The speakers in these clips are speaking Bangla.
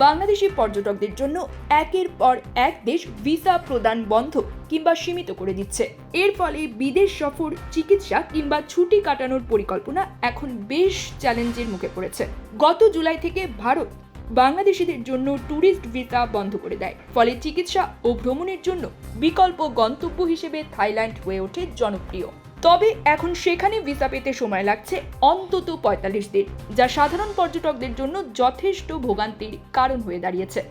বাংলাদেশি পর্যটকদের জন্য একের পর এক দেশ ভিসা প্রদান বন্ধ কিংবা সীমিত করে দিচ্ছে। এর ফলে বিদেশ সফর, চিকিৎসা কিংবা ছুটি কাটানোর পরিকল্পনা এখন বেশ চ্যালেঞ্জের মুখে পড়েছে। গত জুলাই থেকে ভারত বাংলাদেশিদের জন্য ট্যুরিস্ট ভিসা বন্ধ করে দেয়, ফলে চিকিৎসা ও ভ্রমণের জন্য বিকল্প গন্তব্য হিসেবে থাইল্যান্ড হয়ে ওঠে জনপ্রিয়। তবে এখন সেখানে ভিসা পেতে সময় লাগছে অন্তত ৪৫ দিন, যা সাধারণ পর্যটকদের জন্য যথেষ্ট ভোগান্তির কারণ হয়ে দাঁড়িয়েছে।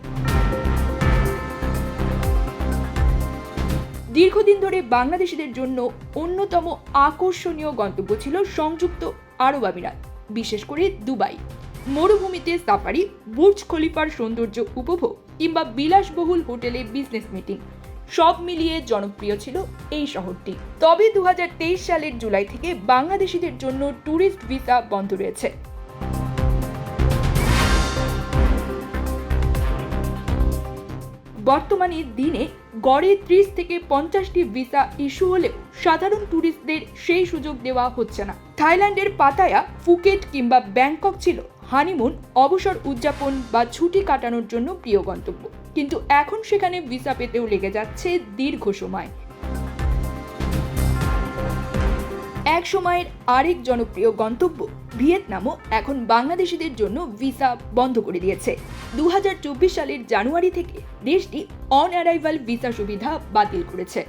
দীর্ঘদিন ধরে বাংলাদেশিদের জন্য অন্যতম আকর্ষণীয় গন্তব্য ছিল সংযুক্ত আরব আমিরাত, বিশেষ করে দুবাই। মরুভূমিতে সাফারি, বুর্জ খলিফার সৌন্দর্য উপভোগ কিংবা বিলাসবহুল হোটেলে বিজনেস মিটিং, সব মিলিয়ে জনপ্রিয় ছিল এই শহরটি। তবে ২০২৩ সালের জুলাই থেকে বাংলাদেশিদের জন্য ট্যুরিস্ট ভিসা বন্ধ রয়েছে। বর্তমানে দিনে গড়ে ৩০ থেকে ৫০টি ভিসা ইস্যু হলেও সাধারণ ট্যুরিস্টদের সেই সুযোগ দেওয়া হচ্ছে না। থাইল্যান্ডের পাতায়া, ফুকেট কিংবা ব্যাংকক ছিল হানিমুন, অবসর উদযাপন বা ছুটি কাটানোর জন্য প্রিয় গন্তব্য, কিন্তু এখন সেখানে ভিসা পেতেও লেগে যাচ্ছে দীর্ঘ সময়। এক সময়ের আরেক জনপ্রিয় গন্তব্য ভিয়েতনামও এখন বাংলাদেশিদের জন্য ভিসা বন্ধ করে দিয়েছে। ২০২৪ সালের জানুয়ারি থেকে দেশটি অন অ্যারাইভাল ভিসা সুবিধা বাতিল করেছে।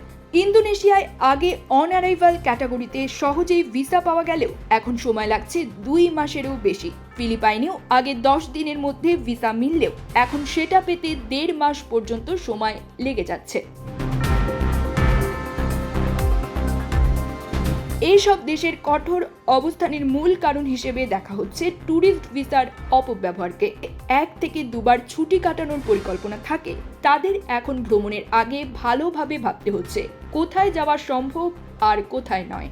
ইন্দোনেশিয়ায় আগে অন অ্যারাইভাল ক্যাটাগরিতে সহজেই ভিসা পাওয়া গেলেও এখন সময় লাগছে ২ মাসেরও বেশি। ফিলিপাইনেও আগে ১০ দিনের মধ্যে ভিসা মিললেও এখন সেটা পেতে ১.৫ মাস পর্যন্ত সময় লেগে যাচ্ছে। এইসব দেশের কঠোর অবস্থানের মূল কারণ হিসেবে দেখা হচ্ছে ট্যুরিস্ট ভিসার অপব্যবহারকে। ১ থেকে ২বার ছুটি কাটানোর পরিকল্পনা থাকে তাদের এখন ভ্রমণের আগে ভালোভাবে ভাবতে হচ্ছে কোথায় যাওয়া সম্ভব আর কোথায় নয়।